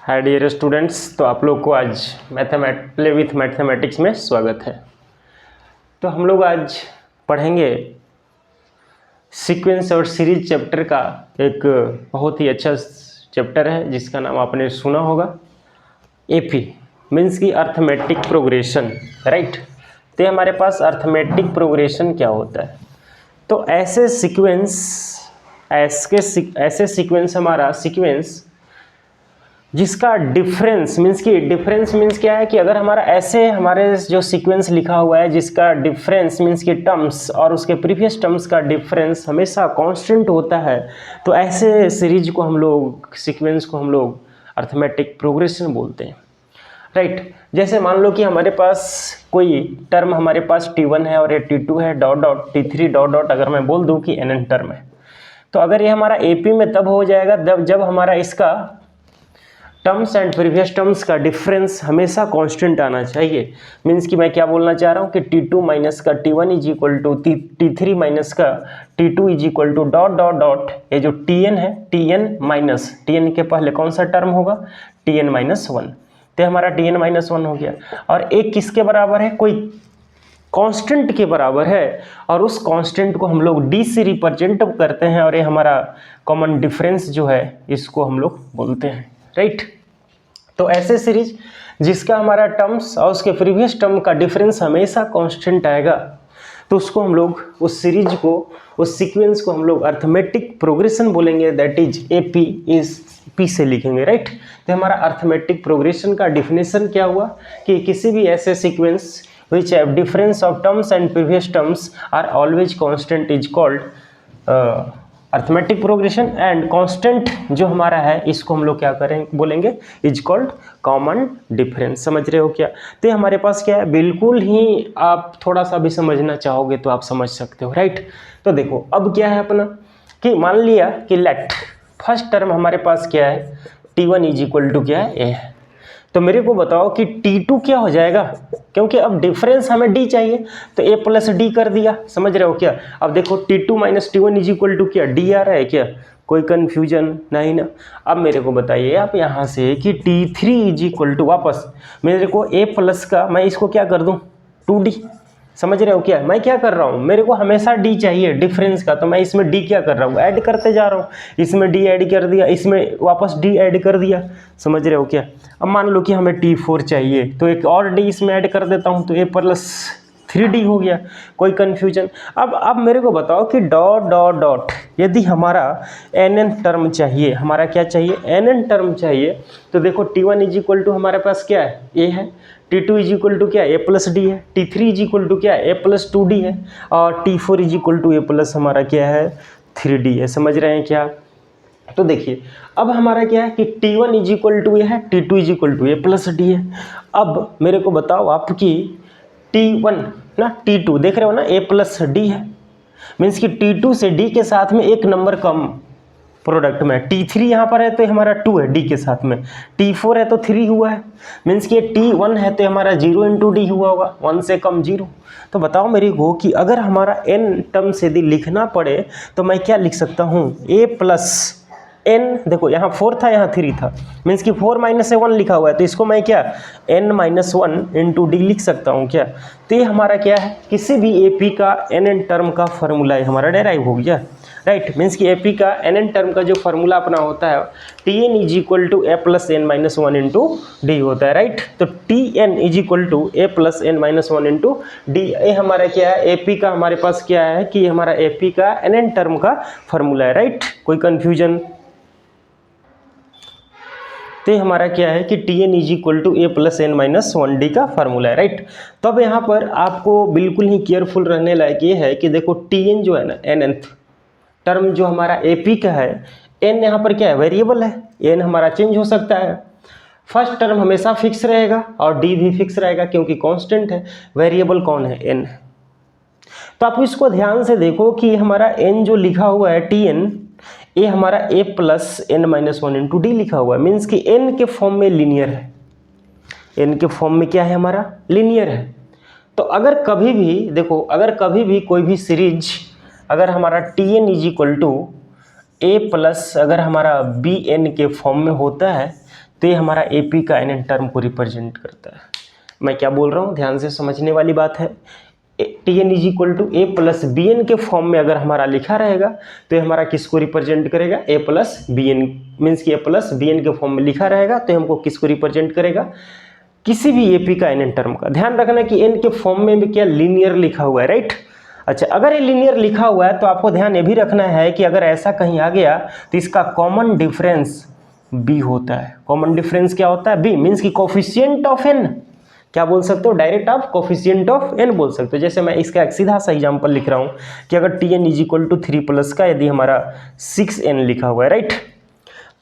Hi dear students, तो आप लोग को आज प्ले विथ मैथमेटिक्स में स्वागत है। तो हम लोग आज पढ़ेंगे सीक्वेंस और सीरीज चैप्टर का एक बहुत ही अच्छा चैप्टर है जिसका नाम आपने सुना होगा, एपी मीन्स की अर्थमेटिक प्रोग्रेशन, राइट। तो हमारे पास अर्थमेटिक प्रोग्रेशन क्या होता है? तो ऐसे सीक्वेंस हमारा सीक्वेंस जिसका डिफरेंस मीन्स क्या है कि अगर हमारा ऐसे हमारे जो सीक्वेंस लिखा हुआ है जिसका डिफरेंस मीन्स की टर्म्स और उसके प्रीवियस टर्म्स का डिफरेंस हमेशा कांस्टेंट होता है, तो ऐसे सीरीज को हम लोग सीक्वेंस को हम लोग अर्थमेटिक प्रोग्रेशन बोलते हैं, राइट। जैसे मान लो कि हमारे पास कोई टर्म हमारे पास t1 है और ये t2 है dot dot t3 dot dot, अगर मैं बोल दूं कि nn टर्म है, तो अगर ये हमारा AP में तब हो जाएगा जब हमारा इसका टर्म्स एंड प्रीवियस टर्म्स का डिफरेंस हमेशा कांस्टेंट आना चाहिए। मीन्स कि मैं क्या बोलना चाह रहा हूँ कि t2 माइनस का t1 is equal to t3 minus का t2 is equal to dot dot dot, ये जो tn है tn के पहले कौन सा टर्म होगा, tn माइनस 1, तो हमारा tn माइनस 1 हो गया। और एक किसके बराबर है, कोई कांस्टेंट के बराबर है, और उस कांस्टेंट को हम लोग d से रिप्रेजेंट करते हैं, और ये हमारा कॉमन डिफरेंस जो है इसको हम लोग बोलते हैं, राइट। तो ऐसे सीरीज जिसका हमारा टर्म्स और उसके प्रीवियस टर्म का डिफरेंस हमेशा कांस्टेंट आएगा, तो उसको हम लोग उस सीरीज को उस सीक्वेंस को हम लोग अर्थमेटिक प्रोग्रेशन बोलेंगे, that is AP is P से लिखेंगे, राइट। तो हमारा अर्थमेटिक प्रोग्रेशन का डिफिनेशन क्या हुआ कि किसी भी ऐसे sequence which have difference of terms and previous terms are always constant is called arithmetic progression, and constant जो हमारा है इसको हम लोग क्या करें बोलेंगे, इज कॉल्ड कॉमन डिफरेंस। समझ रहे हो क्या? तो हमारे पास क्या है, बिल्कुल ही आप थोड़ा सा भी समझना चाहोगे तो आप समझ सकते हो, राइट। तो देखो अब क्या है अपना कि मान लिया कि लेट फर्स्ट टर्म हमारे पास क्या है, t1 इज इक्वल टू क्या है, a है। तो मेरे को बताओ कि t2 क्या हो जाएगा, क्योंकि अब डिफरेंस हमें d चाहिए तो a प्लस डी कर दिया। समझ रहे हो क्या? अब देखो t2 minus t1 is equal to क्या, d आ रहा है क्या, कोई कंफ्यूजन नहीं ना। अब मेरे को बताइए आप यहाँ से कि t3 इज इक्वल टू वापस मेरे को a प्लस का मैं इसको क्या कर दूँ 2d। समझ रहे हो क्या? मैं क्या कर रहा हूँ, मेरे को हमेशा d चाहिए डिफरेंस का, तो मैं इसमें d क्या कर रहा हूँ, ऐड करते जा रहा हूँ। इसमें d ऐड कर दिया, इसमें वापस d ऐड कर दिया। समझ रहे हो क्या? अब मान लो कि हमें t4 चाहिए तो एक और d इसमें ऐड कर देता हूँ, तो a प्लस 3d हो गया। कोई कन्फ्यूजन? अब मेरे को बताओ कि डॉट डॉट डॉट यदि हमारा nn टर्म चाहिए, हमारा क्या चाहिए, nn टर्म चाहिए, तो देखो t1 इज इक्वल टू हमारे पास क्या है, a है, t2 इज इक्वल टू क्या, a प्लस डी है, t3 इज इक्वल टू क्या, a प्लस 2d है, और t4 is equal to a plus हमारा क्या है 3d है। समझ रहे हैं क्या? तो देखिए अब हमारा क्या है कि t1 is equal to A है, t2 is equal to a plus D है। अब मेरे को बताओ आपकी t1 ना t2 देख रहे हो ना, a प्लस डी है, मीन्स कि t2 से d के साथ में एक नंबर कम प्रोडक्ट में, t3 यहाँ पर है तो हमारा 2 है d के साथ में, t4 है तो 3 हुआ है, मीन्स कि t1 है तो हमारा 0 इंटू डी हुआ होगा, 1 से कम 0। तो बताओ मेरे को कि अगर हमारा n टर्म से यदि लिखना पड़े तो मैं क्या लिख सकता हूँ, a प्लस n, देखो यहाँ 4 था यहाँ 3 था, मीन्स कि 4 माइनस से 1 लिखा हुआ है, तो इसको मैं क्या n माइनस 1 इंटू डी लिख सकता हूँ क्या। तो ये हमारा क्या है, किसी भी AP का nn टर्म का फार्मूला हमारा डेराइव हो गया, राइट। मीन्स कि AP का nn टर्म का जो फार्मूला अपना होता है tn is equal to a plus n minus 1 into D होता है, राइट। तो tn is equal to a plus n minus 1 into D, ये हमारा क्या है, AP का हमारे पास क्या है कि हमारा AP का nn टर्म का फार्मूला है, राइट। कोई कन्फ्यूजन? तो हमारा क्या है कि tn is equal to a plus n minus 1d का फार्मूला है, राइट। तो अब यहाँ पर आपको बिल्कुल ही केयरफुल रहने लायक ये है कि देखो tn जो है ना, nth टर्म जो हमारा AP का है, n यहाँ पर क्या है, वेरिएबल है, n हमारा चेंज हो सकता है। फर्स्ट टर्म हमेशा फिक्स रहेगा और d भी फिक्स रहेगा क्योंकि कांस्टेंट है, वेरिएबल कौन है, n। तो आप इसको ध्यान से देखो कि हमारा n जो लिखा हुआ है tn, ये हमारा a plus n minus 1 into D लिखा हुआ है, मीन्स कि n के फॉर्म में लीनियर है, n के फॉर्म में क्या है हमारा, लीनियर है। तो अगर कभी भी देखो, अगर कभी भी कोई भी सीरीज अगर हमारा tn is equal to a plus अगर हमारा bn के फॉर्म में होता है तो ये हमारा AP का NN टर्म को रिप्रेजेंट करता है। मैं क्या बोल रहा हूँ, ध्यान से समझने वाली बात है। Tn is equal to A plus BN के फॉर्म में अगर हमारा लिखा रहेगा तो ये हमारा किसको रिप्रेजेंट करेगा, A प्लस BN, मीन्स कि A प्लस BN के फॉर्म में लिखा रहेगा तो हमको किसको रिप्रेजेंट करेगा, किसी भी AP का NN टर्म का। ध्यान रखना कि N के फॉर्म में भी क्या लीनियर लिखा हुआ है, राइट। अच्छा, अगर ये लीनियर लिखा हुआ है तो आपको ध्यान ये भी रखना है कि अगर ऐसा कहीं आ गया तो इसका कॉमन डिफरेंस B होता है। कॉमन डिफरेंस क्या होता है, B, मीन्स कि कोफिशिएंट ऑफ N। क्या बोल सकते हो, डायरेक्ट आप कोफिशिएंट ऑफ N बोल सकते हो। जैसे मैं इसका एक सीधा सा एग्जांपल लिख रहा हूँ कि अगर Tn is equal to 3 plus का यदि हमारा 6n लिखा हुआ है, राइट।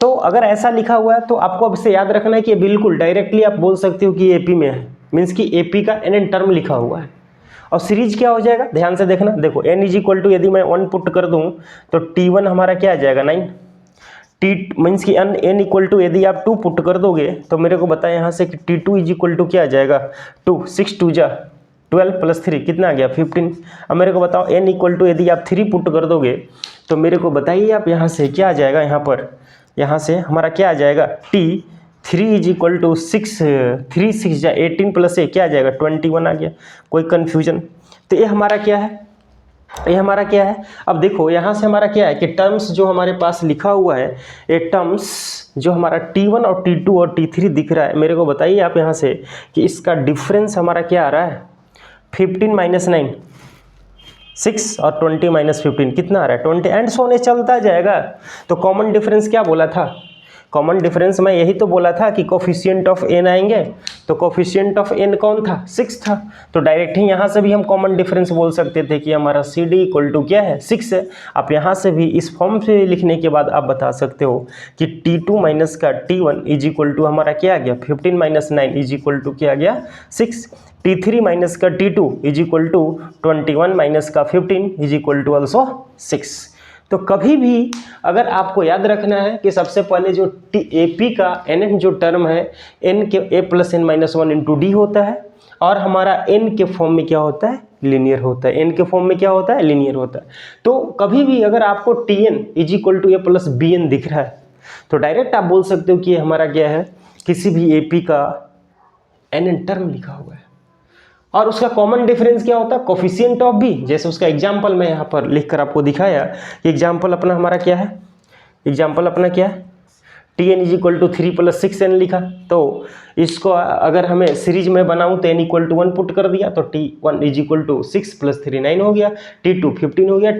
तो अगर ऐसा लिखा हुआ है तो आपको अब से याद रखना है कि बिल्कुल डायरेक्टली आप बोल सकते हो कि AP में है, मीन्स कि AP का NN टर्म लिखा हुआ है। और सीरीज क्या हो जाएगा, ध्यान से देखना, देखो n इज इक्वल टू यदि मैं 1 पुट कर दूं तो T1 हमारा क्या आ जाएगा 9, T मीन्स कि n इक्वल टू यदि आप 2 पुट कर दोगे तो मेरे को बताया यहाँ से कि T2 इज इक्वल टू क्या आ जाएगा 2, 6 2 जा 12 प्लस 3 कितना आ गया 15। अब मेरे को बताओ n इक्वल टू यदि आप 3 पुट कर दोगे तो मेरे को बताइए आप यहाँ से क्या आ जाएगा, यहाँ से हमारा क्या आ जाएगा T3 इज इक्वल टू 6, 3 6 जा 18 प्लस क्या आ जाएगा 21 आ गया। कोई कन्फ्यूजन, तो ये हमारा क्या है, ये हमारा क्या है। अब देखो यहाँ से हमारा क्या है कि टर्म्स जो हमारे पास लिखा हुआ है, ये टर्म्स जो हमारा T1 और T2 और T3 दिख रहा है, मेरे को बताइए आप यहाँ से कि इसका डिफरेंस हमारा क्या आ रहा है, 15 माइनस 9 6 और 20 माइनस 15 कितना आ रहा है 20, एंड सोने चलता जाएगा। तो कॉमन डिफरेंस क्या बोला था, कॉमन डिफरेंस मैं यही तो बोला था कि कोफिशिएंट ऑफ n आएंगे, तो कोफिशिएंट ऑफ n कौन था 6 था। तो डायरेक्ट ही यहाँ से भी हम कॉमन डिफरेंस बोल सकते थे कि हमारा CD इक्वल टू क्या है 6 है। आप यहाँ से भी इस फॉर्म से लिखने के बाद आप बता सकते हो कि T2 माइनस का T1 इज इक्वल टू हमारा क्या आ गया 15 माइनस 9 इज इक्वल टू क्या आ गया 6, T3 माइनस का T2 is equal to 21 minus का 15 इज इक्वल टू ऑल्सो 6। तो कभी भी अगर आपको याद रखना है कि सबसे पहले जो AP का NN जो टर्म है n के A plus n minus 1 into D होता है और हमारा n के फॉर्म में क्या होता है लीनियर होता है, n के फॉर्म में क्या होता है लीनियर होता है। तो कभी भी अगर आपको Tn is equal to A plus BN दिख रहा है तो डायरेक्ट आप बोल सकते हो कि हमारा क्या है किसी भी AP का NN टर्म लिखा हुआ है। और उसका कॉमन डिफरेंस क्या होता है कोफिशिएंट ऑफ B। जैसे उसका एग्जाम्पल मैं यहाँ पर लिखकर आपको दिखाया कि एग्जाम्पल अपना हमारा क्या है, एग्जाम्पल अपना क्या है Tn is equal to 3 plus 6n लिखा। तो इसको अगर हमें सीरीज में बनाऊं तो n इक्वल टू 1 पुट कर दिया तो T1 is equal to 6 plus 3 9 हो गया, T2 15 हो गया,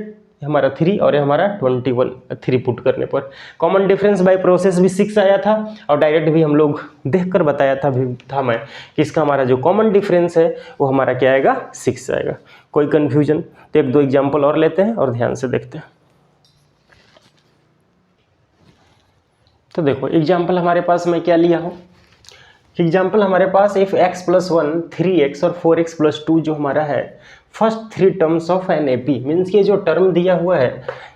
हमारा 3 और हमारा 21 3 पुट करने पर कॉमन डिफरेंस बाय प्रोसेस भी 6 आया था और डायरेक्ट भी हम लोग देखकर बताया था मैं कि इसका हमारा जो कॉमन डिफरेंस है वो हमारा क्या आएगा 6 आएगा। कोई कन्फ्यूजन, तो एक दो एग्जाम्पल और लेते हैं और ध्यान से देखते हैं। तो देखो एग्जाम्पल हमारे पास मैं क्या लिया हूँ, एग्जाम्पल हमारे पास इफ x प्लस 1 3x और 4x प्लस 2 जो हमारा है first 3 terms of an AP, means ये जो टर्म दिया हुआ है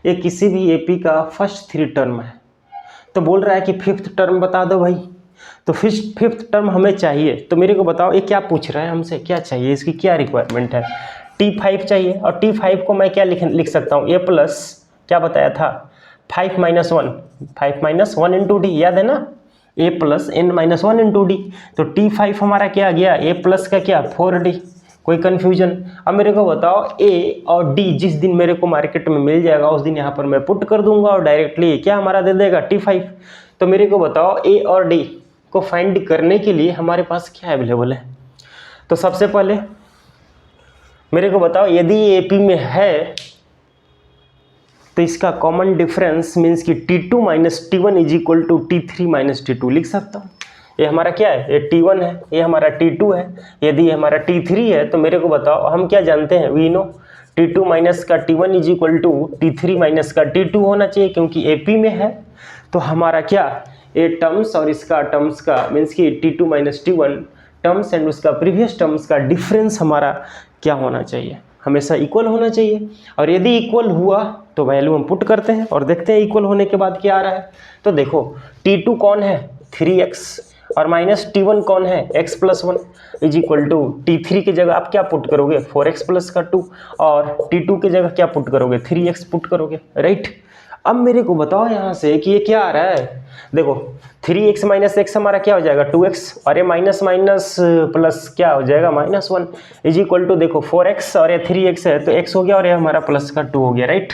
ये किसी भी AP का फर्स्ट 3 टर्म है। तो बोल रहा है कि फिफ्थ टर्म बता दो भाई, तो फिफ्थ टर्म हमें चाहिए। तो मेरे को बताओ ये क्या पूछ रहा है हमसे, क्या चाहिए, इसकी क्या रिक्वायरमेंट है, T5 चाहिए। और T5 को मैं क्या लिख सकता हूँ A प्लस क्या बताया था 5 माइनस 1 इंटू डी, याद है ना A plus n minus 1 into D. तो T5 हमारा क्या आ गया A प्लस का क्या 4D। कोई कन्फ्यूजन। अब मेरे को बताओ A और D जिस दिन मेरे को मार्केट में मिल जाएगा उस दिन यहाँ पर मैं पुट कर दूंगा और डायरेक्टली क्या हमारा दे देगा T5। तो मेरे को बताओ A और D को फाइंड करने के लिए हमारे पास क्या अवेलेबल है। तो सबसे पहले मेरे को बताओ यदि AP में है तो इसका कॉमन डिफरेंस मीन्स कि T2 minus T1 is equal to T3 minus T2 लिख सकता हूँ। ये हमारा क्या है, ये T1 है, ये हमारा T2 है, यदि हमारा T3 है तो मेरे को बताओ हम क्या जानते हैं वी नो T2 माइनस का T1 is equal to T3 minus का T2 होना चाहिए क्योंकि AP में है। तो हमारा क्या ये टर्म्स और इसका टर्म्स का मीन्स कि T2 minus T1 terms and उसका प्रीवियस टर्म्स का डिफरेंस हमारा क्या होना चाहिए, हमेशा इक्वल होना चाहिए। और यदि इक्वल हुआ तो वैल्यू हम पुट करते हैं और देखते हैं इक्वल होने के बाद क्या आ रहा है। तो देखो T2 कौन है 3x और माइनस T1 कौन है x plus 1 is equal to T3 की जगह आप क्या पुट करोगे 4x प्लस का 2 और T2 की जगह क्या पुट करोगे 3x पुट करोगे, राइट। अब मेरे को बताओ यहाँ से कि ये क्या आ रहा है। देखो 3x माइनस एक्स हमारा क्या हो जाएगा 2x, और ये माइनस माइनस प्लस क्या हो जाएगा -1 इज इक्वल टू, देखो 4x और ये 3x है तो x हो गया और ये हमारा प्लस का 2 हो गया, राइट।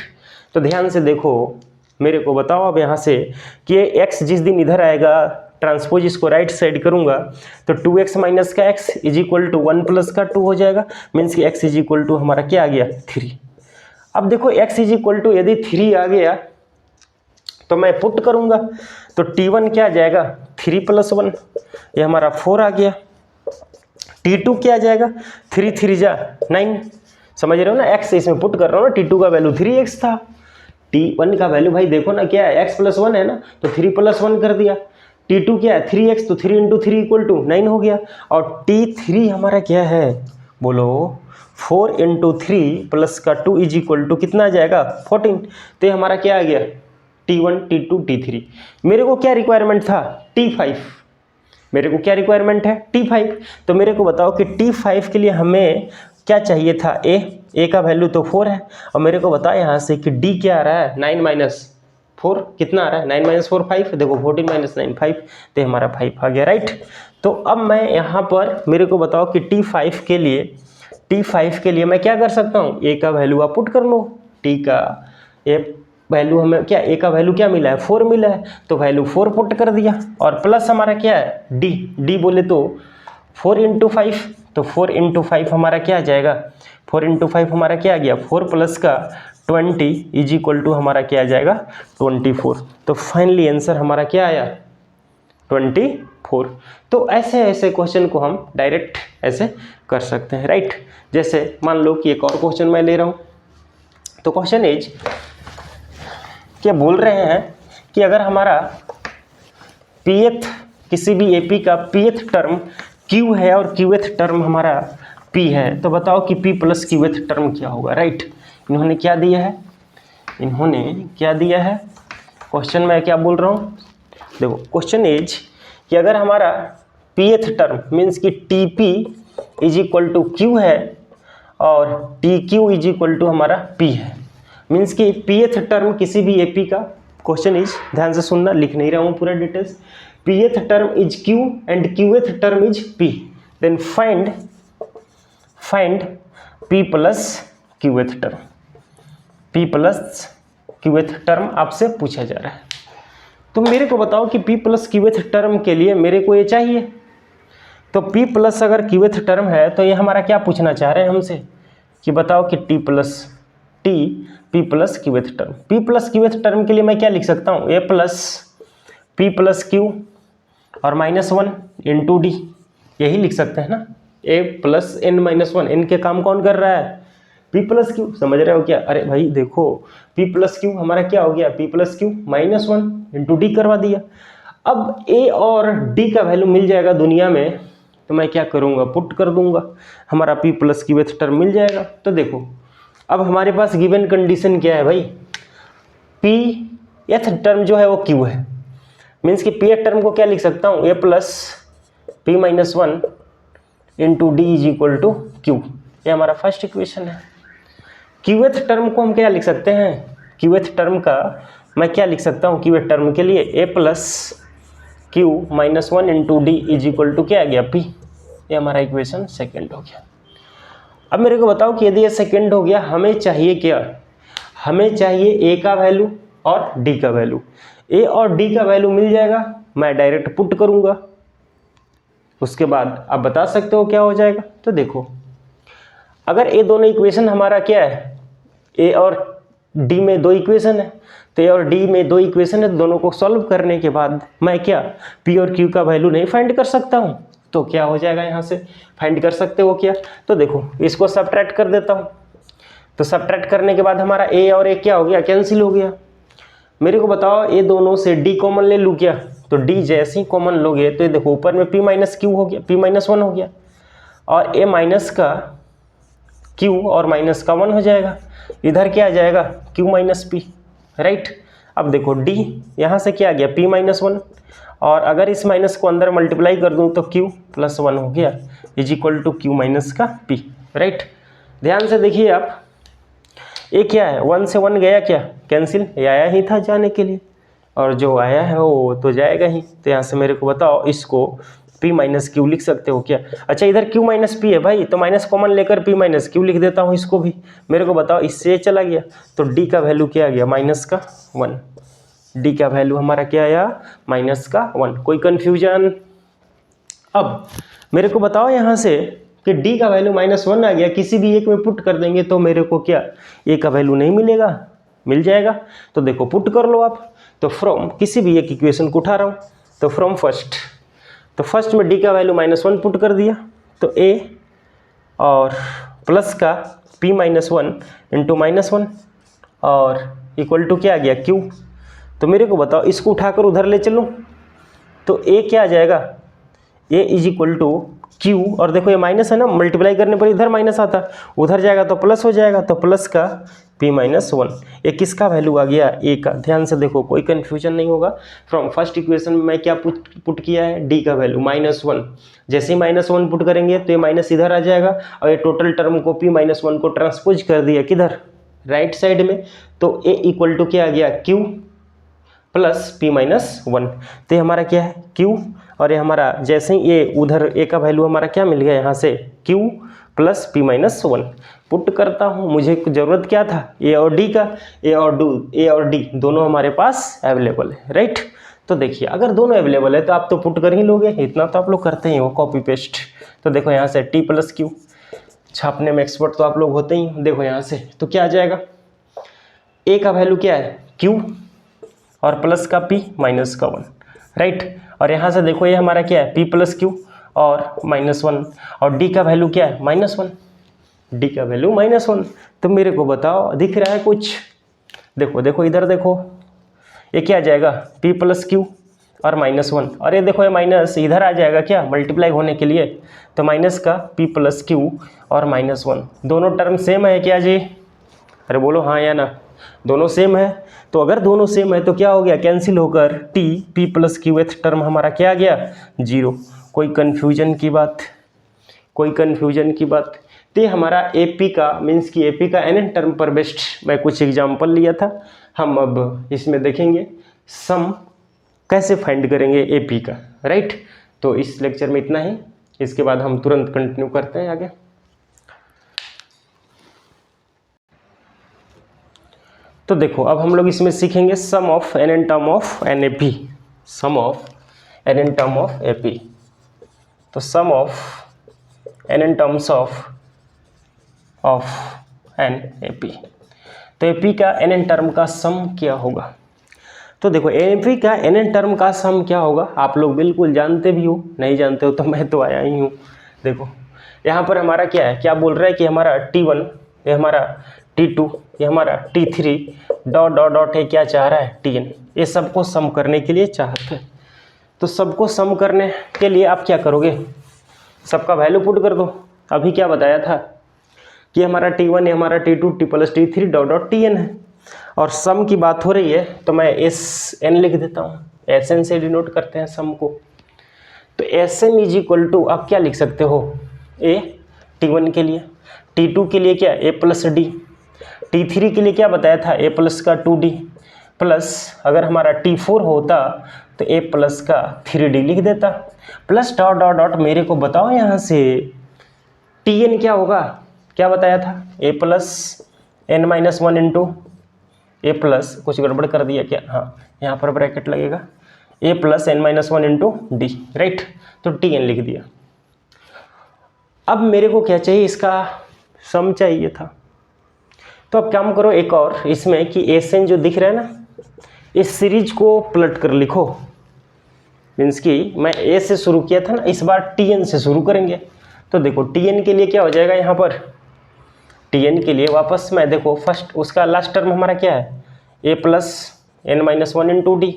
तो ध्यान से देखो मेरे को बताओ अब यहाँ से कि ये x जिस दिन इधर आएगा ट्रांसपोज इसको राइट साइड करूंगा तो 2x माइनस का x is equal to 1 plus का 2 हो जाएगा, मीन्स कि x इज इक्वल टू हमारा क्या आ गया 3। अब देखो x इज इक्वल टू यदि 3 आ गया तो मैं पुट करूंगा तो t1 क्या आ जाएगा 3 + 1, ये हमारा 4 आ गया। t2 क्या आ जाएगा 3 3 जा 9, समझ रहे हो ना, x इसमें पुट कर रहा हूँ ना, t2 का वैल्यू 3x था, t1 का वैल्यू भाई देखो ना क्या है x + 1 है ना, तो 3 + 1 कर दिया। t2 क्या है 3x, तो 3 × 3 = 9 हो गया। और t3 हमारा क्या है बोलो 4 × 3 प्लस का 2 इज इक्वल टू कितना आ जाएगा 14। तो ये हमारा क्या आ गया t1 t2 t3। मेरे को क्या रिक्वायरमेंट था t5, मेरे को क्या रिक्वायरमेंट है t5। तो मेरे को बताओ कि t5 के लिए हमें क्या चाहिए था a का वैल्यू तो 4 है, और मेरे को बताया यहाँ से कि d क्या आ रहा है 9 - 4 कितना आ रहा है 9 - 4 5, देखो 14 - 9 5, तो हमारा 5 आ गया, राइट। तो अब मैं यहाँ पर मेरे को बताओ कि t5 के लिए मैं क्या कर सकता हूँ, a का वैल्यू आप पुट कर लो, t का a वैल्यू हमें क्या a का वैल्यू क्या मिला है 4 मिला है, तो वैल्यू 4 पुट कर दिया, और प्लस हमारा क्या है d बोले तो 4 × 5, तो 4 × 5 हमारा क्या आ जाएगा 4 × 5 हमारा क्या आ गया 4 प्लस का 20 इज इक्वल टू हमारा क्या आ जाएगा 24। तो फाइनली आंसर हमारा क्या आया 24। तो ऐसे ऐसे क्वेश्चन को हम डायरेक्ट ऐसे कर सकते हैं, राइट। जैसे मान लो कि एक और क्वेश्चन मैं ले रहा हूँ, तो क्वेश्चन इज क्या बोल रहे हैं कि अगर हमारा pth किसी भी एपी का pth टर्म q है और qth टर्म हमारा p है, तो बताओ कि p + qth टर्म क्या होगा, राइट। इन्होंने क्या दिया है, क्वेश्चन में क्या बोल रहा हूँ, देखो क्वेश्चन इज कि अगर हमारा pth टर्म मीन्स कि tp is equal to q है और tq इज इक्वल टू हमारा p है, मीन्स कि pth टर्म किसी भी एपी का, क्वेश्चन इज ध्यान से सुनना, लिख नहीं रहा हूँ पूरा details, pth term is q and qth term is p, then find p + qth term, p + qth term आपसे पूछा जा रहा है। तो मेरे को बताओ कि p + qth टर्म के लिए मेरे को ये चाहिए, तो p + अगर qth टर्म है तो ये हमारा क्या पूछना चाह रहे हैं हमसे कि बताओ कि p + qth term, p + qth term के लिए मैं क्या लिख सकता हूँ a + p + q और -1 × d, यही लिख सकते हैं ना, a + n - 1, n के काम कौन कर रहा है p + q, समझ रहे हो क्या। अरे भाई देखो p + q हमारा क्या हो गया p + q -1 × d करवा दिया। अब a और d का वैल्यू मिल जाएगा दुनिया में, तो मैं क्या करूँगा पुट कर दूंगा, हमारा p + qth टर्म मिल जाएगा। तो देखो अब हमारे पास गिवन कंडीशन क्या है भाई, pth टर्म जो है वो q है, मीन्स कि pth टर्म को क्या लिख सकता हूँ a + p - 1 × d is equal to q, ये हमारा फर्स्ट इक्वेशन है। qth टर्म को हम क्या लिख सकते हैं, qth टर्म का मैं क्या लिख सकता हूँ, qth टर्म के लिए a + q - 1 × d is equal to क्या आ गया p, ये हमारा इक्वेशन सेकंड हो गया। अब मेरे को बताओ कि यदि ये सेकंड हो गया, हमें चाहिए क्या, हमें चाहिए a का वैल्यू और d का वैल्यू, a और d का वैल्यू मिल जाएगा, मैं डायरेक्ट पुट करूंगा, उसके बाद आप बता सकते हो क्या हो जाएगा। तो देखो अगर ये दोनों इक्वेशन हमारा क्या है, a और d में 2 इक्वेशन है, तो a और d में 2 इक्वेशन है, तो दोनों को सॉल्व करने के बाद मैं क्या p और q का वैल्यू नहीं फाइंड कर सकता हूँ, तो क्या हो जाएगा यहाँ से फाइंड कर सकते हो क्या। तो देखो इसको सबट्रैक्ट कर देता हूँ, तो सबट्रैक्ट करने के बाद हमारा a और a क्या हो गया कैंसिल हो गया। मेरे को बताओ a दोनों से d कॉमन ले लूँ क्या, तो d जैसे ही कॉमन लोगे तो देखो ऊपर में p - q हो गया, p - 1 हो गया, और a माइनस का q और माइनस का 1 हो जाएगा, इधर क्या आ जाएगा q - p, राइट। अब देखो d यहाँ से क्या आ गया p - 1, और अगर इस माइनस को अंदर मल्टीप्लाई कर दूं तो q + 1 हो गया is equal to q - p, right. ध्यान से देखिए आप, ए क्या है, 1 से 1 गया क्या, कैंसिल, ये आया ही था जाने के लिए, और जो आया है वो तो जाएगा ही। तो यहाँ से मेरे को बताओ इसको p माइनस क्यू लिख सकते हो क्या? अच्छा इधर q माइनस पी है भाई, तो माइनस कॉमन लेकर p माइनस क्यू लिख देता हूँ इसको भी। मेरे को बताओ इससे चला गया तो d का वैल्यू क्या आ गया, माइनस का 1। d का वैल्यू हमारा क्या आया, माइनस का 1। कोई कन्फ्यूजन? अब मेरे को बताओ यहाँ से कि d का वैल्यू -1 आ गया, किसी भी एक में पुट कर देंगे तो मेरे को क्या a का वैल्यू नहीं मिलेगा, मिल जाएगा। तो देखो पुट कर लो आप, तो फ्रॉम किसी भी एक इक्वेशन को उठा रहा हूँ, तो फ्रॉम फर्स्ट, तो फर्स्ट में d का वैल्यू -1 पुट कर दिया, तो a और प्लस का p -1 इंटू -1 और इक्वल टू क्या आ गया q। तो मेरे को बताओ इसको उठाकर उधर ले चलो तो a क्या आ जाएगा, a is equal to q, और देखो ये माइनस है ना, मल्टीप्लाई करने पर इधर माइनस आता, उधर जाएगा तो प्लस हो जाएगा, तो प्लस का p -1। ये किसका वैल्यू आ गया, a का। ध्यान से देखो कोई कन्फ्यूजन नहीं होगा। फ्रॉम फर्स्ट इक्वेशन में मैं क्या पुट किया है, d का वैल्यू -1। जैसे ही -1 पुट करेंगे तो ये माइनस इधर आ जाएगा, और ये टोटल टर्म को p -1 को ट्रांसपोज कर दिया किधर, राइट साइड में, तो a इक्वल टू क्या आ गया q प्लस p -1। तो ये हमारा क्या है q, और ये हमारा जैसे ही ये उधर a का वैल्यू हमारा क्या मिल गया यहाँ से q प्लस p -1 पुट करता हूँ। मुझे ज़रूरत क्या था, a और d का, a और d दोनों हमारे पास अवेलेबल है, राइट। तो देखिए अगर दोनों अवेलेबल है तो आप तो पुट कर ही लोगे, इतना तो आप लोग करते ही हो कॉपी पेस्ट। तो देखो यहाँ से t प्लस q, छापने में एक्सपर्ट तो आप लोग होते ही। देखो यहाँ से तो क्या आ जाएगा, a का वैल्यू क्या है q और प्लस का p माइनस का 1, राइट। और यहाँ से देखो ये हमारा क्या है p प्लस क्यू और -1, और d का वैल्यू क्या है -1, d का वैल्यू -1। तो मेरे को बताओ दिख रहा है कुछ, देखो देखो इधर देखो, ये क्या आ जाएगा p प्लस क्यू और -1, और ये देखो ये माइनस इधर आ जाएगा क्या मल्टीप्लाई होने के लिए, तो माइनस का p प्लस क्यू और -1, दोनों टर्म सेम है क्या जी, अरे बोलो हाँ या ना, दोनों सेम है। तो अगर दोनों सेम है तो क्या हो गया, कैंसिल होकर t p plus Q term हमारा क्या आ गया 0। कोई कन्फ्यूजन की बात, कोई कन्फ्यूजन की बात। तो ये हमारा AP का मीन्स कि AP का nn टर्म पर बेस्ड मैं कुछ एग्जाम्पल लिया था। हम अब इसमें देखेंगे सम कैसे फाइंड करेंगे AP का, राइट। तो इस लेक्चर में इतना ही, इसके बाद हम तुरंत कंटिन्यू करते हैं आगे। तो देखो अब हम लोग इसमें सीखेंगे sum of nn term of NAP, sum of nn term of AP। तो sum of nn terms of NAP, तो AP का nn टर्म का सम क्या होगा। तो देखो AP का nn टर्म का सम क्या होगा, आप लोग बिल्कुल जानते भी हो, नहीं जानते हो तो मैं तो आया ही हूँ। देखो यहाँ पर हमारा क्या है, क्या बोल रहा है कि हमारा T1, ये हमारा T2, ये हमारा T3 डॉट डॉट डॉट है, क्या चाह रहा है Tn, ये सबको सम करने के लिए चाहते हैं। तो सबको सम करने के लिए आप क्या करोगे, सबका वैल्यू पुट कर दो। अभी क्या बताया था कि हमारा T1 है, हमारा T2, T plus T3 dot dot Tn है, और सम की बात हो रही है तो मैं Sn लिख देता हूँ, Sn से डिनोट करते हैं सम को। तो Sn इज इक्वल टू आप क्या लिख सकते हो, A T1 के लिए, T2 के लिए क्या A प्लस D, T3 के लिए क्या बताया था A प्लस का 2D, प्लस अगर हमारा T4 होता तो A प्लस का 3D लिख देता, प्लस डॉट डॉट डॉट। मेरे को बताओ यहाँ से Tn क्या होगा, क्या बताया था A plus n-1 into A plus, कुछ गड़बड़ कर दिया क्या, हाँ यहाँ पर ब्रैकेट लगेगा, A plus n-1 into D, right. तो Tn लिख दिया। अब मेरे को क्या चाहिए, इसका सम चाहिए था। तो अब काम करो एक और इसमें कि Sn जो दिख रहा है ना, इस सीरीज को पलट कर लिखो, मीन्स कि मैं A से शुरू किया था ना, इस बार Tn से शुरू करेंगे। तो देखो Tn के लिए क्या हो जाएगा, यहाँ पर Tn के लिए वापस मैं देखो फर्स्ट उसका लास्ट टर्म हमारा क्या है A plus n-1 into D,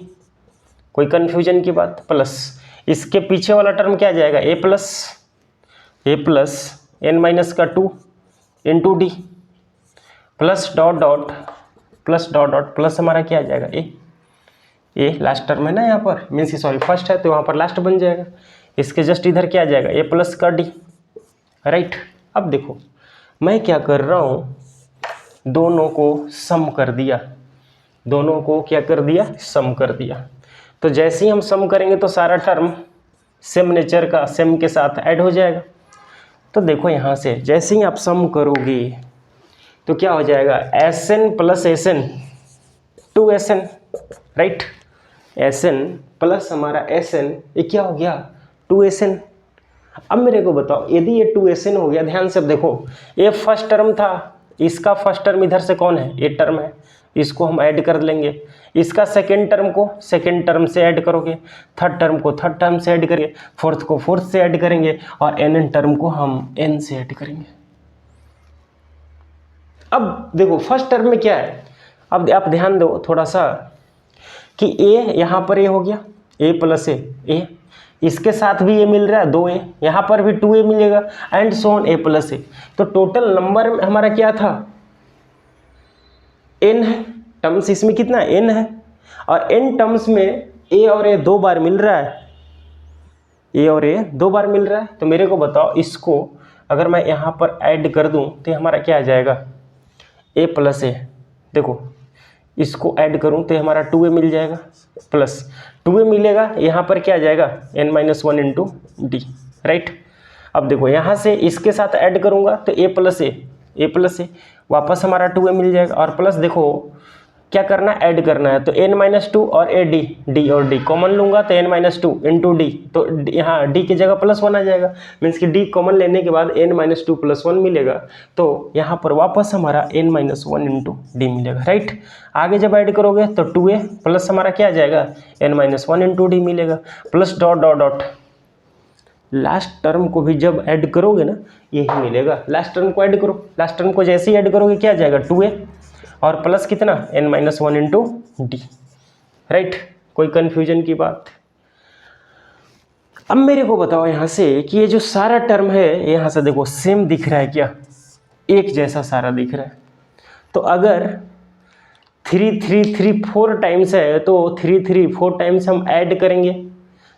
कोई कन्फ्यूजन की बात, प्लस इसके पीछे वाला टर्म क्या आ जाएगा A plus n-2 into D, plus dot dot plus dot dot plus हमारा क्या आ जाएगा ए लास्ट टर्म है ना यहाँ पर, मीन्स की सॉरी फर्स्ट है तो वहाँ पर लास्ट बन जाएगा, इसके जस्ट इधर क्या आ जाएगा A प्लस का D, राइट। अब देखो मैं क्या कर रहा हूँ, दोनों को सम कर दिया, दोनों को क्या कर दिया, सम कर दिया। तो जैसे ही हम सम करेंगे तो सारा टर्म सेम नेचर का सेम के साथ ऐड हो जाएगा। तो देखो यहाँ से जैसे ही आप सम करोगे तो क्या हो जाएगा, Sn plus Sn 2Sn, right. Sn plus हमारा Sn ये क्या हो गया, 2Sn। अब मेरे को बताओ यदि ये 2Sn हो गया, ध्यान से देखो ये फर्स्ट टर्म था, इसका फर्स्ट टर्म इधर से कौन है, ये टर्म है, इसको हम ऐड कर लेंगे। इसका सेकेंड टर्म को सेकेंड टर्म से ऐड करोगे, थर्ड टर्म को थर्ड टर्म से ऐड करेंगे, फोर्थ को फोर्थ से ऐड करेंगे और एन टर्म को हम एन से ऐड करेंगे। अब देखो फर्स्ट टर्म में क्या है, अब आप ध्यान दो थोड़ा सा कि ए यहाँ पर ए हो गया, ए प्लस ए, इसके साथ भी ये मिल रहा है 2a, यहाँ पर भी 2a मिलेगा and so on a plus A. तो टोटल नंबर हमारा क्या था, n है, टर्म्स इसमें कितना n है, और n टर्म्स में a और a 2 बार मिल रहा है, a और a 2 बार मिल रहा है। तो मेरे को बताओ इसको अगर मैं यहाँ पर ऐड कर दूँ तो हमारा क्या आ जाएगा, a प्लस ए। देखो इसको ऐड करूँ तो हमारा 2a मिल जाएगा, प्लस 2a मिलेगा, यहाँ पर क्या आ जाएगा n-1 इंटू डी, राइट। अब देखो यहाँ से इसके साथ ऐड करूँगा तो a प्लस ए, वापस हमारा 2a मिल जाएगा, और प्लस देखो क्या करना है, ऐड करना है। तो n-2 और a डी और डी कॉमन लूँगा तो n-2 इंटू डी, तो यहाँ d की जगह +1 आ जाएगा, मीन्स कि d कॉमन लेने के बाद n-2 + 1 मिलेगा। तो यहाँ पर वापस हमारा n-1 इंटू डी मिलेगा, राइट। आगे जब ऐड करोगे तो 2a प्लस हमारा क्या आ जाएगा n-1 इंटू डी मिलेगा, plus dot dot dot last term को भी जब ऐड करोगे ना यही मिलेगा। लास्ट टर्म को ऐड करो, लास्ट टर्म को जैसे ही ऐड करोगे क्या आ जाएगा 2a और प्लस कितना n-1 इंटू डी, राइट। कोई कंफ्यूजन की बात। अब मेरे को बताओ यहाँ से कि ये जो सारा टर्म है यहाँ से देखो सेम दिख रहा है क्या, एक जैसा सारा दिख रहा है। तो अगर 3 3 3 4 टाइम्स है तो 3 3 4 टाइम्स हम ऐड करेंगे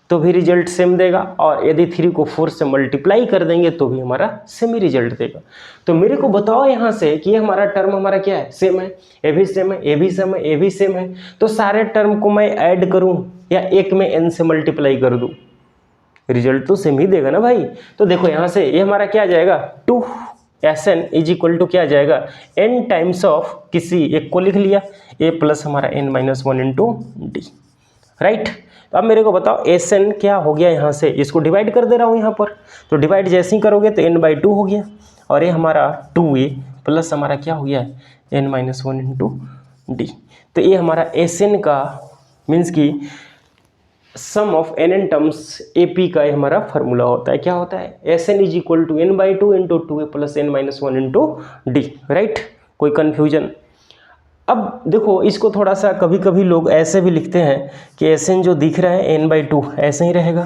तो भी रिजल्ट सेम देगा, और यदि 3 को 4 से मल्टीप्लाई कर देंगे तो भी हमारा सेम ही रिजल्ट देगा। तो मेरे को बताओ यहाँ से कि ये हमारा टर्म हमारा क्या है, सेम है, ए भी सेम है, ए भी सेम है, ए भी सेम है। तो सारे टर्म को मैं ऐड करूँ या एक में n से मल्टीप्लाई कर दूँ, रिजल्ट तो सेम ही देगा ना भाई। तो देखो यहाँ से ये हमारा क्या आ जाएगा 2Sn इज इक्वल टू क्या आ जाएगा n टाइम्स ऑफ किसी एक को लिख लिया a प्लस हमारा n-1 इंटू डी, राइट। तो अब मेरे को बताओ Sn क्या हो गया, यहाँ से इसको डिवाइड कर दे रहा हूँ यहाँ पर। तो डिवाइड जैसे ही करोगे तो n/2 हो गया, और ये हमारा 2a प्लस हमारा क्या हो गया n-1 इंटू डी। तो ये हमारा Sn का मीन्स कि सम ऑफ n टर्म्स AP का ये हमारा फार्मूला होता है। क्या होता है Sn is equal to n/2 into 2a plus n-1 into D, right. कोई कन्फ्यूजन। अब देखो इसको थोड़ा सा कभी कभी लोग ऐसे भी लिखते हैं कि Sn जो दिख रहा है n/2 ऐसे ही रहेगा।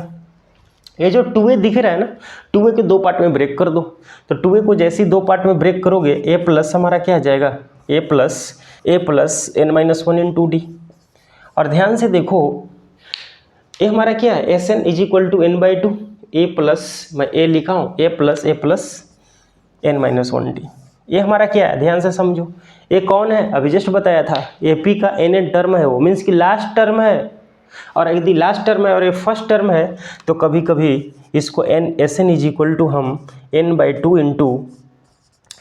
ये जो 2a दिख रहा है ना, 2a के 2 पार्ट में ब्रेक कर दो। तो 2a को जैसे ही 2 पार्ट में ब्रेक करोगे a प्लस हमारा क्या आ जाएगा a plus n-1 into D. और ध्यान से देखो ये हमारा क्या है Sn is equal to n/2 a plus, मैं a लिखा हूँ a प्लस n-1 डी। ये हमारा क्या है, ध्यान से समझो। ये कौन है, अभी जस्ट बताया था AP का n टर्म है, वो मीन्स कि लास्ट टर्म है। और यदि लास्ट टर्म है और ये फर्स्ट टर्म है तो कभी कभी इसको Sn इज इक्वल टू हम n/2 into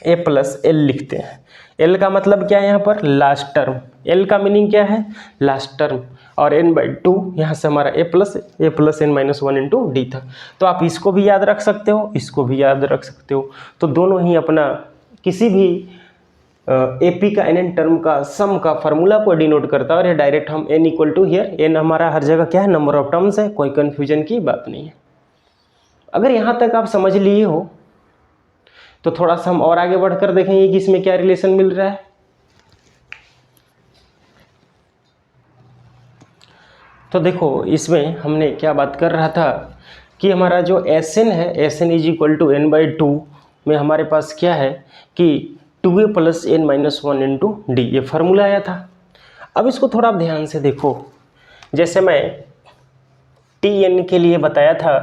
a plus l लिखते हैं। l का मतलब क्या है यहाँ पर, लास्ट टर्म। l का मीनिंग क्या है, लास्ट टर्म। और n/2 यहाँ से हमारा a plus n-1 into D था। तो आप इसको भी याद रख सकते हो, इसको भी याद रख सकते हो। तो दोनों ही अपना किसी भी AP का n टर्म का सम का फार्मूला को डिनोट करता है, और ये डायरेक्ट हम n equal to here n हमारा हर जगह क्या है, नंबर ऑफ टर्म्स है। कोई कन्फ्यूजन की बात नहीं है। अगर यहाँ तक आप समझ लिए हो तो थोड़ा सा हम और आगे बढ़कर देखेंगे कि इसमें क्या रिलेशन मिल रहा है। तो देखो इसमें हमने क्या बात कर रहा था कि हमारा जो Sn है Sn is equal to n/2 में हमारे पास क्या है कि 2a plus n-1 into D, ये फार्मूला आया था। अब इसको थोड़ा आप ध्यान से देखो, जैसे मैं Tn के लिए बताया था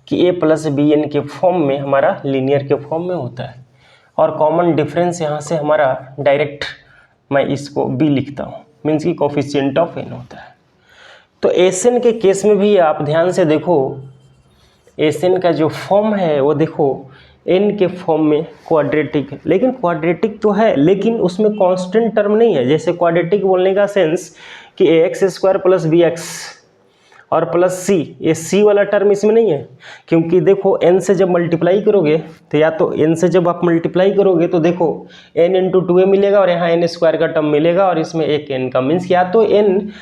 कि a प्लस bn के फॉर्म में हमारा लीनियर के फॉर्म में होता है, और कॉमन डिफरेंस यहाँ से हमारा डायरेक्ट मैं इसको बी लिखता हूँ, मीन्स की कोफिशिएंट ऑफ एन होता है। तो एसएन के केस में भी आप ध्यान से देखो, एसएन का जो फॉर्म है वो देखो एन के फॉर्म में क्वाड्रेटिक है, लेकिन क्वाड्रेटिक तो है लेकिन उसमें कांस्टेंट टर्म नहीं है। जैसे क्वाड्रेटिक बोलने का सेंस कि A X square plus B X और प्लस सी, ये सी वाला टर्म इसमें नहीं है, क्योंकि देखो एन से जब मल्टीप्लाई करोगे तो या तो एन से जब आप मल्टीप्लाई करोगे तो देखो एन इंटू 2a मिलेगा और यहाँ एन स्क्वायर का टर्म मिलेगा और इसमें एक एन का, मीन्स या तो एन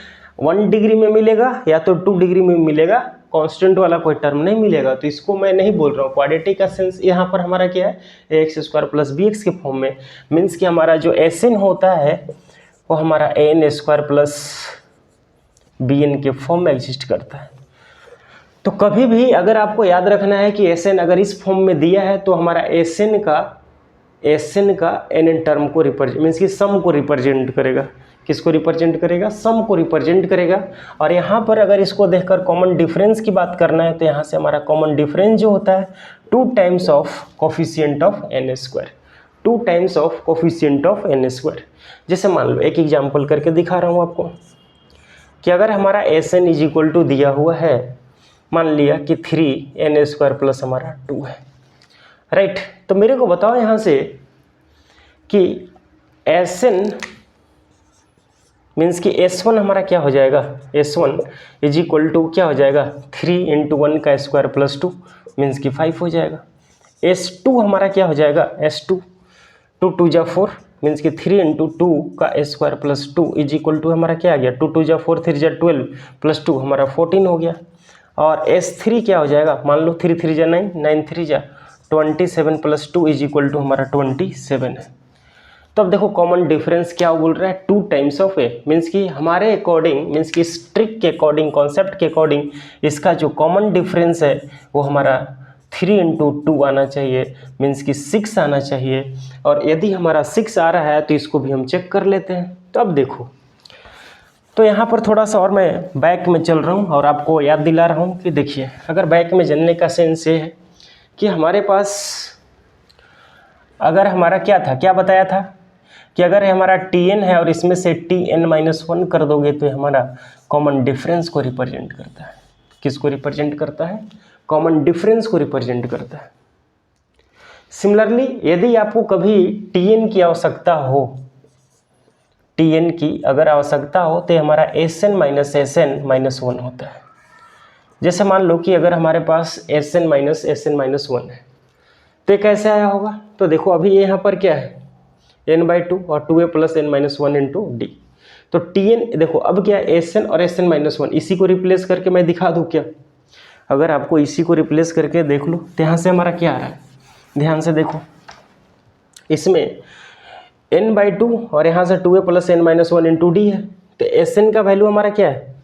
1 डिग्री में मिलेगा या तो 2 डिग्री में मिलेगा, कांस्टेंट वाला कोई टर्म नहीं मिलेगा। तो इसको मैं नहीं बोल रहा हूँ। क्वाड्रेटिक का सेंस यहाँ पर हमारा क्या है, A X square plus B X के फॉर्म में, मीन्स कि हमारा जो एस एन होता है वो हमारा A N square plus B N के फॉर्म में एग्जिस्ट करता है। तो कभी भी अगर आपको याद रखना है कि एस एन अगर इस फॉर्म में दिया है तो हमारा एस एन का एन एन टर्म को रिप्रेजेंट, मीन्स कि सम को रिप्रेजेंट करेगा। किसको रिप्रेजेंट करेगा, सम को रिप्रेजेंट करेगा। और यहाँ पर अगर इसको देखकर कॉमन डिफरेंस की बात करना है तो यहाँ से हमारा कॉमन डिफरेंस जो होता है 2 times of coefficient of N square, 2 times of coefficient of N square. जैसे मान लो एक एग्जाम्पल करके दिखा रहा हूँ आपको कि अगर हमारा S N is equal to दिया हुआ है, मान लिया कि 3n स्क्वायर प्लस हमारा 2 है, राइट। तो मेरे को बताओ यहाँ से कि एस एन मीन्स कि S1 हमारा क्या हो जाएगा, S1 इज इक्वल टू क्या हो जाएगा 3 इंटू 1 का स्क्वायर प्लस 2 मीन्स कि 5 हो जाएगा। S2 हमारा क्या हो जाएगा, S2 2 2 जा 4 मीन्स कि 3 इंटू 2 का square plus 2 is equal to हमारा क्या आ गया 2 2 जा 4 3 जा 12 प्लस 2 हमारा 14 हो गया। और S3 क्या हो जाएगा, मान लो 3 3 जा 9 9 3 जा 27 प्लस 2 इज इक्वल टू हमारा 27 है। तो अब देखो कॉमन डिफरेंस क्या बोल रहा है 2 टाइम्स ऑफ ए, मीन्स कि हमारे अकॉर्डिंग, मीन्स कि इस ट्रिक के अकॉर्डिंग, कॉन्सेप्ट के अकॉर्डिंग इसका जो कॉमन डिफरेंस है वो हमारा 3 इंटू 2 आना चाहिए, मीन्स कि 6 आना चाहिए। और यदि हमारा 6 आ रहा है तो इसको भी हम चेक कर लेते हैं। तो अब देखो, तो यहाँ पर थोड़ा सा और मैं बैक में चल रहा हूँ और आपको याद दिला रहा हूँ कि देखिए, अगर बैक में चलने का सेंस ये है कि हमारे पास अगर हमारा क्या था, क्या बताया था कि अगर हमारा Tn है और इसमें से Tn-1 कर दोगे तो हमारा कॉमन डिफरेंस को रिप्रेजेंट करता है। किसको रिप्रेजेंट करता है, कॉमन डिफरेंस को रिप्रेजेंट करता है। सिमिलरली यदि आपको कभी Tn की आवश्यकता हो, Tn की अगर आवश्यकता हो तो हमारा Sn-Sn-1 होता है। जैसे मान लो कि अगर हमारे पास Sn-Sn-1 है तो ये कैसे आया होगा, तो देखो अभी ये यहाँ पर क्या है n/2 और 2a plus n-1 into D. तो Tn देखो अब क्या है Sn और Sn-1, इसी को रिप्लेस करके मैं दिखा दूँ क्या, अगर आपको इसी को रिप्लेस करके देख लो तो यहाँ से हमारा क्या आ रहा है, ध्यान से देखो, इसमें n/2 और यहाँ से 2a plus n-1 into D है। तो Sn का वैल्यू हमारा क्या है,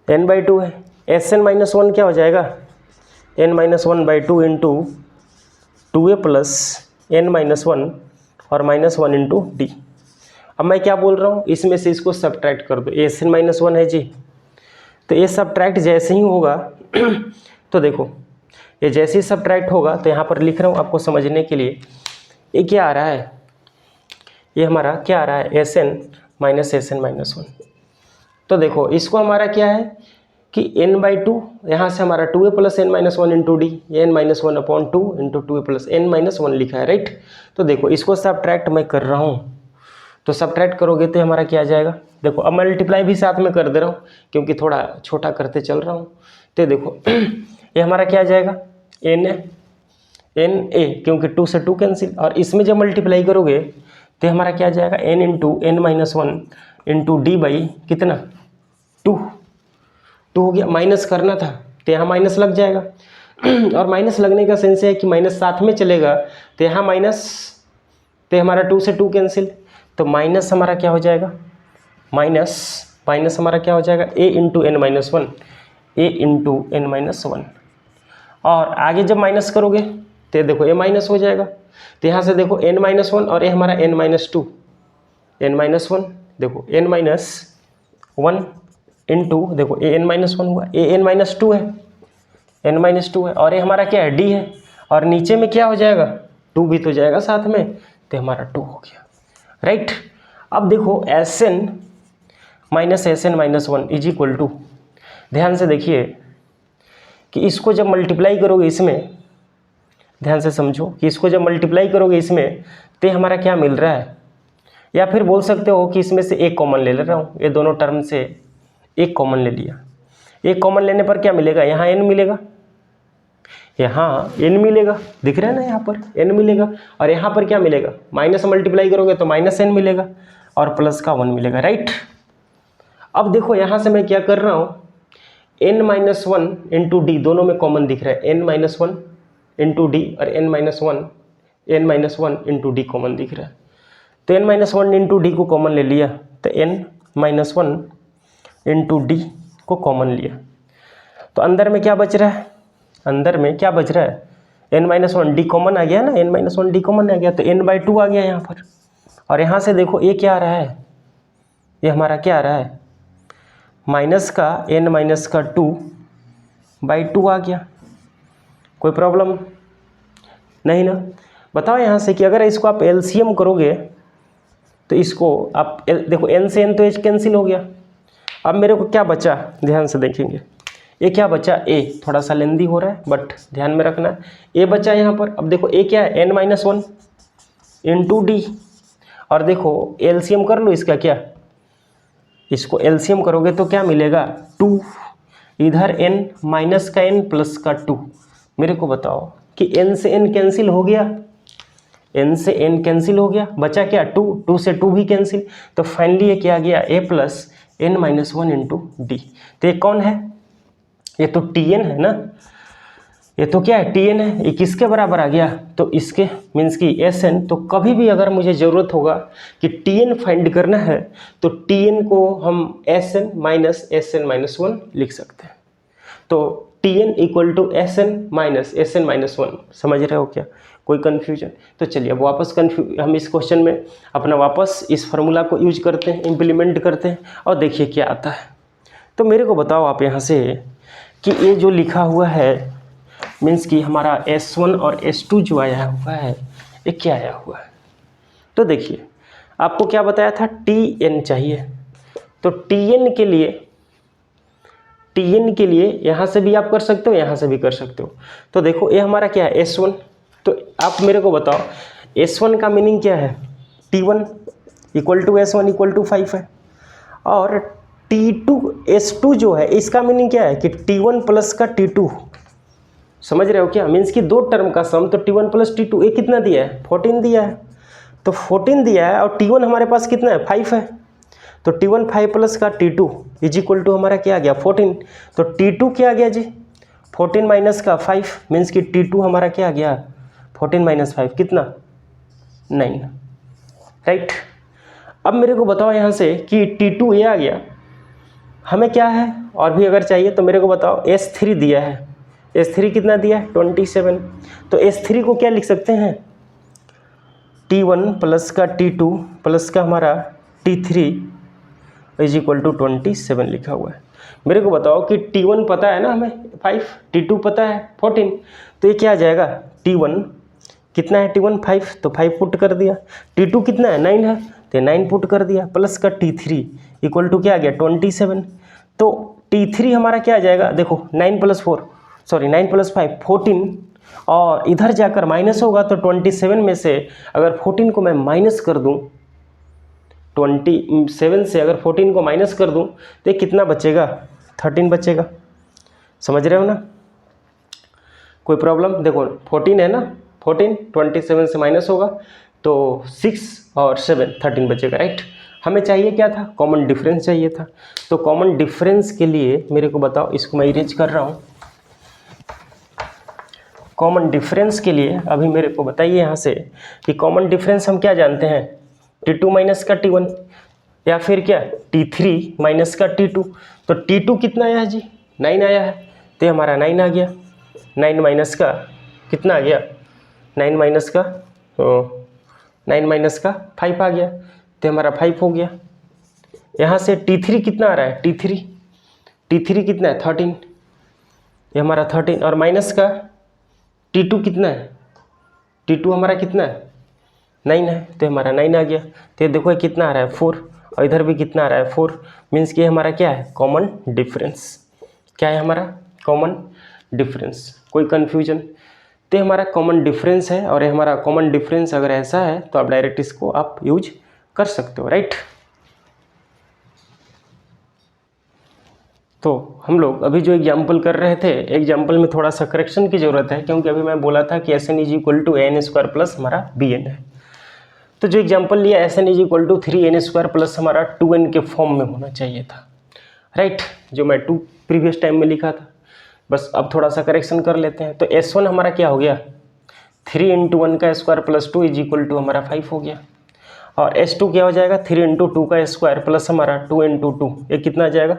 n/2 है। Sn-1 क्या हो जाएगा, n-1/2 into 2a plus n-1 और -1 इंटू डी। अब मैं क्या बोल रहा हूँ, इसमें से इसको सब्ट्रैक्ट कर दो, Sn-1 है जी। तो ये सब्ट्रैक्ट जैसे ही होगा तो देखो ये जैसे ही सब्ट्रैक्ट होगा तो यहाँ पर लिख रहा हूँ आपको समझने के लिए, ये क्या आ रहा है, ये हमारा क्या आ रहा है Sn-Sn-1। तो देखो इसको हमारा क्या है कि n/2 यहाँ से हमारा 2a plus n-1 into D, n-1/2 into 2a plus n-1 लिखा है, राइट। तो देखो इसको सब्ट्रैक्ट मैं कर रहा हूँ, तो सब्ट्रैक्ट करोगे तो हमारा क्या आ जाएगा, देखो अब मल्टीप्लाई भी साथ में कर दे रहा हूँ क्योंकि थोड़ा छोटा करते चल रहा हूँ। तो देखो ये हमारा क्या आ जाएगा n a, क्योंकि 2 से 2 कैंसिल, और इसमें जब मल्टीप्लाई करोगे तो हमारा क्या आ जाएगा n into n-1 into D by कितना 2 हो गया। माइनस करना था तो यहाँ माइनस लग जाएगा और माइनस लगने का सेंस है कि माइनस साथ में चलेगा तो यहाँ माइनस, तो हमारा 2 से 2 कैंसिल, तो माइनस हमारा क्या हो जाएगा, माइनस हमारा क्या हो जाएगा a इंटू n-1, और आगे जब माइनस करोगे तो देखो a माइनस हो जाएगा। तो यहाँ से देखो n-1 और ये हमारा n-2, देखो n-1 इंटू देखो an-1 हुआ, n-2 है, और ये हमारा क्या है d है, और नीचे में क्या हो जाएगा 2 भी तो जाएगा साथ में, तो हमारा 2 हो गया, राइट। अब देखो Sn minus Sn minus 1 is equal to, ध्यान से देखिए कि इसको जब मल्टीप्लाई करोगे इसमें, ध्यान से समझो कि इसको जब मल्टीप्लाई करोगे इसमें, तो हमारा क्या मिल रहा है, या फिर बोल सकते हो कि इसमें से एक कॉमन ले रहा हूँ, ये दोनों टर्म से एक कॉमन ले लिया। एक कॉमन लेने पर क्या मिलेगा, यहाँ n मिलेगा, यहाँ n मिलेगा, दिख रहा है ना, यहाँ पर n मिलेगा, और यहाँ पर क्या मिलेगा, माइनस मल्टीप्लाई करोगे तो माइनस n मिलेगा और प्लस का 1 मिलेगा, राइट। अब देखो यहाँ से मैं क्या कर रहा हूँ, n माइनस 1 इंटू डी दोनों में कॉमन दिख रहा है, n माइनस 1 इंटू डी और n minus 1 into D common दिख रहा है, तो n माइनस 1 इंटू डी को कॉमन ले लिया, तो n माइनस 1 इंटू डी को कॉमन लिया, तो अंदर में क्या बच रहा है, अंदर में क्या बच रहा है, n माइनस 1 डी कॉमन आ गया ना, n माइनस 1 डी कॉमन आ गया, तो n/2 आ गया यहाँ पर। और यहाँ से देखो ये क्या आ रहा है, ये हमारा क्या आ रहा है, माइनस का n माइनस का 2/2 आ गया, कोई प्रॉब्लम नहीं ना। बताओ यहाँ से कि अगर इसको आप एलसीएम करोगे तो इसको आप देखो n से n तो h कैंसिल हो गया। अब मेरे को क्या बचा, ध्यान से देखेंगे, ये क्या बचा, a, थोड़ा सा लेंदी हो रहा है बट ध्यान में रखना, a बचा यहाँ पर। अब देखो a क्या है, n माइनस 1 इंटू डी, और देखो एलसीएम कर लो इसका, क्या इसको एलसीएम करोगे तो क्या मिलेगा, 2, इधर n माइनस का n प्लस का 2। मेरे को बताओ कि n से n कैंसिल हो गया, n से n कैंसिल हो गया, बचा क्या 2, 2 से 2 भी कैंसिल, तो फाइनली ये क्या गया, a plus n minus 1 into D. तो ये कौन है, ये तो Tn है ना, ये तो क्या है, Tn है। ये किसके बराबर आ गया, तो इसके मीन्स की Sn। तो कभी भी अगर मुझे ज़रूरत होगा कि Tn फाइंड करना है तो Tn को हम Sn माइनस Sn माइनस 1 लिख सकते हैं। तो Tn equal to Sn minus Sn minus 1, समझ रहे हो क्या, कोई कन्फ्यूजन। तो चलिए अब वापस हम इस क्वेश्चन में अपना वापस इस फार्मूला को यूज करते हैं, इम्प्लीमेंट करते हैं और देखिए क्या आता है। तो मेरे को बताओ आप यहाँ से कि ये जो लिखा हुआ है मीन्स कि हमारा S1 और S2 जो आया हुआ है ये क्या आया हुआ है। तो देखिए आपको क्या बताया था, Tn चाहिए, तो Tn के लिए यहाँ से भी आप कर सकते हो, यहाँ से भी कर सकते हो। तो देखो ये हमारा क्या है, S1। तो आप मेरे को बताओ S1 का मीनिंग क्या है, T1 equal to S1 equal to 5 है, और T2 S2 जो है इसका मीनिंग क्या है कि T1 प्लस का T2, समझ रहे हो क्या, मीन्स कि दो टर्म का सम, तो T1 प्लस T2 ये कितना दिया है, 14 दिया है, तो 14 दिया है और T1 हमारे पास कितना है, 5 है, तो T1 5 प्लस का T2 इज इक्वल टू हमारा क्या आ गया, 14। तो T2 क्या आ गया जी, 14 माइनस का 5, मीन्स कि T2 हमारा क्या आ गया, 14 माइनस 5 कितना, 9, राइट। अब मेरे को बताओ यहाँ से कि T2 ये आ गया, हमें क्या है और भी अगर चाहिए तो मेरे को बताओ, S3 दिया है, S3 कितना दिया है, 27। तो S3 को क्या लिख सकते हैं, T1 प्लस का T2 प्लस का हमारा T3 इज इक्वल टू 27 लिखा हुआ है। मेरे को बताओ कि T1 पता है ना हमें 5, T2 पता है 14, तो ये क्या आ जाएगा, T1 कितना है, T1 5, तो 5 पुट कर दिया, T2 कितना है 9 है, तो 9 पुट कर दिया, प्लस का T3 इक्वल टू क्या आ गया 27। तो T3 हमारा क्या आ जाएगा, देखो 9 प्लस 5 14, और इधर जाकर माइनस होगा, तो 27 में से अगर 14 को मैं माइनस कर दूं, 27 से अगर 14 को माइनस कर दूं तो ये कितना बचेगा, 13 बचेगा, समझ रहे हो ना, कोई प्रॉब्लम। देखो 14 है ना, 14 27 से माइनस होगा तो 6 और 7 13 बचेगा, राइट। हमें चाहिए क्या था, कॉमन डिफरेंस चाहिए था। तो कॉमन डिफरेंस के लिए मेरे को बताओ, इसको मैं इरेज कर रहा हूँ। कॉमन डिफरेंस के लिए अभी मेरे को बताइए यहाँ से कि कॉमन डिफरेंस हम क्या जानते हैं, T2 माइनस का T1 या फिर क्या T3 माइनस का T2। तो T2 कितना आया है जी, 9 आया है, तो हमारा 9 आ गया, 9 माइनस का कितना आ गया, 9 माइनस का 5 आ गया, तो हमारा 5 हो गया। यहाँ से T3 कितना आ रहा है, T3 कितना है 13, ये हमारा 13, और माइनस का T2 कितना है T2 हमारा कितना है 9 है, तो हमारा 9 आ गया। तो ये देखो ये कितना आ रहा है 4, और इधर भी कितना आ रहा है 4, मीन्स कि हमारा क्या है कॉमन डिफरेंस। क्या है हमारा कॉमन डिफरेंस, कोई कन्फ्यूजन? तो हमारा कॉमन डिफरेंस है, और ये हमारा कॉमन डिफरेंस अगर ऐसा है तो आप डायरेक्ट इसको आप यूज कर सकते हो, राइट। तो हम लोग अभी जो एग्जाम्पल कर रहे थे, एग्जाम्पल में थोड़ा सा करेक्शन की ज़रूरत है, क्योंकि अभी मैं बोला था कि Sn is equal to N square plus हमारा Bn है। तो जो एग्जाम्पल लिया Sn is equal to 3n square plus हमारा 2n के फॉर्म में होना चाहिए था, राइट, जो मैं 2 प्रीवियस टाइम में लिखा था। बस अब थोड़ा सा करेक्शन कर लेते हैं। तो S1 हमारा क्या हो गया 3 इंटू 1 का square plus 2 is equal to हमारा 5 हो गया। और S2 क्या हो जाएगा 3 इंटू 2 का स्क्वायर प्लस हमारा 2 इंटू 2, ये कितना आ जाएगा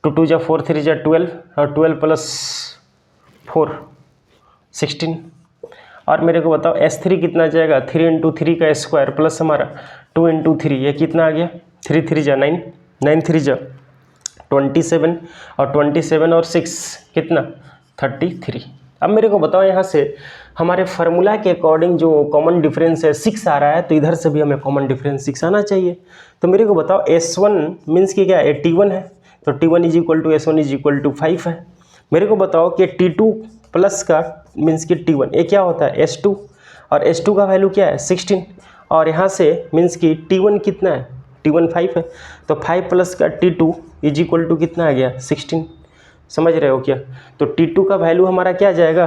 2 2 जा 4 3 जा 12, और 12 प्लस 4 16। और मेरे को बताओ S3 कितना आ जाएगा 3 इंटू 3 का स्क्वायर प्लस हमारा 2 इंटू 3, ये कितना आ गया 3 3 जा 9, 9 3 जा 27, और 27 और 6 कितना 33। अब मेरे को बताओ यहाँ से हमारे फार्मूला के अकॉर्डिंग जो कॉमन डिफरेंस है 6 आ रहा है, तो इधर से भी हमें कॉमन डिफरेंस 6 आना चाहिए। तो मेरे को बताओ S1 मीन्स कि क्या है T1 है, तो T1 is equal to S1 is equal to 5 है। मेरे को बताओ कि T2 प्लस का मीन्स कि T1 ये क्या होता है S2, और S2 का वैल्यू क्या है 16, और यहाँ से मीन्स कि T1 कितना है T1 5 है, तो 5 प्लस का T2 इज इक्वल टू कितना आ गया 16। समझ रहे हो क्या? तो T2 का वैल्यू हमारा क्या आ जाएगा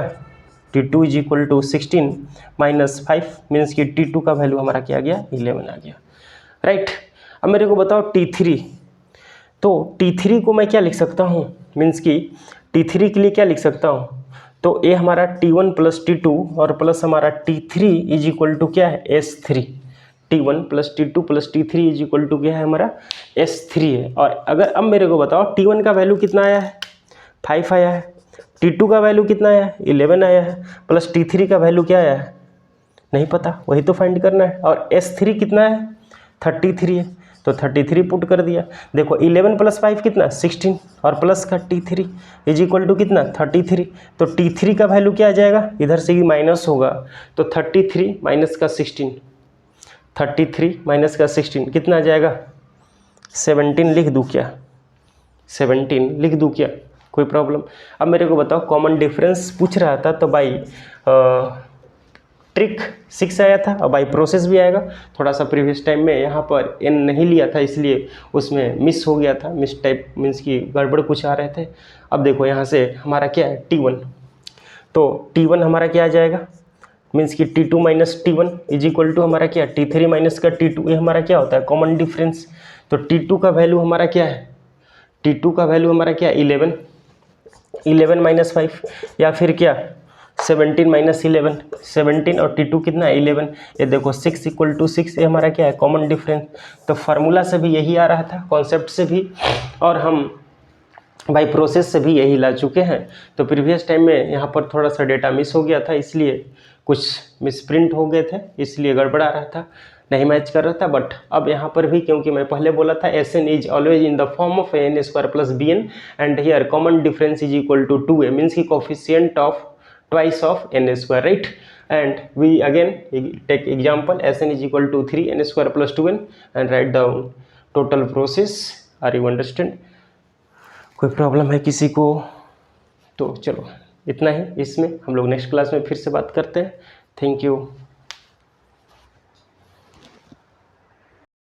T2 is equal to 16 minus 5, means कि T2 का वैल्यू हमारा क्या आ गया 11 आ गया, राइट। अब मेरे को बताओ T3, तो T3 को मैं क्या लिख सकता हूँ, मीन्स कि T3 के लिए क्या लिख सकता हूँ, तो ये हमारा T1 प्लस T2 और प्लस हमारा T3 इज इक्वल टू क्या है S3। T1 plus T2 plus T3 is equal to क्या है हमारा S3 है। और अगर अब मेरे को बताओ T1 का वैल्यू कितना आया है 5 आया है, T2 का वैल्यू कितना आया है 11 आया है, प्लस T3 का वैल्यू क्या आया है नहीं पता, वही तो फाइंड करना है। और S3 कितना है 33 है, तो 33 पुट कर दिया। देखो 11 प्लस 5 कितना 16, और प्लस का T3 इज इक्वल टू कितना 33, तो T3 का वैल्यू क्या आ जाएगा, इधर से ही माइनस होगा, तो 33 माइनस का 16, 33 माइनस का 16 कितना आ जाएगा 17 लिख दूँ क्या, 17 लिख दूँ क्या, कोई प्रॉब्लम? अब मेरे को बताओ कॉमन डिफरेंस पूछ रहा था, तो बाई ट्रिक 6 आया था, और बाई प्रोसेस भी आएगा। थोड़ा सा प्रीवियस टाइम में यहाँ पर n नहीं लिया था, इसलिए उसमें मिस हो गया था, मिस टाइप मीन्स कि गड़बड़ कुछ आ रहे थे। अब देखो यहाँ से हमारा क्या है T1, तो T1 हमारा क्या आ जाएगा मीन्स कि T2 minus T1 is equal to हमारा क्या T3 माइनस का T2, ये हमारा क्या होता है कॉमन डिफरेंस। तो T2 का वैल्यू हमारा क्या है, T2 का वैल्यू हमारा क्या 11, 11 माइनस 5, या फिर क्या 17 माइनस 11, 17 और T2 कितना है 11, ये देखो 6 इक्वल टू 6, ये हमारा क्या है कॉमन डिफरेंस। तो फार्मूला से भी यही आ रहा था, कॉन्सेप्ट से भी, और हम बाई प्रोसेस से भी यही ला चुके हैं। तो प्रीवियस टाइम में यहाँ पर थोड़ा सा डेटा मिस हो गया था, इसलिए कुछ मिसप्रिंट हो गए थे, इसलिए गड़बड़ा रहा था, नहीं मैच कर रहा था। बट अब यहाँ पर भी, क्योंकि मैं पहले बोला था Sn is always in the form of n square plus Bn, and here common difference is equal to 2a, means की coefficient of twice of n square, right. And we again take example Sn is equal to 3n square plus 2n, and write down total process. Are you understand? कोई problem है किसी को? तो चलो इतना ही, इसमें हम लोग नेक्स्ट क्लास में फिर से बात करते हैं। Thank you.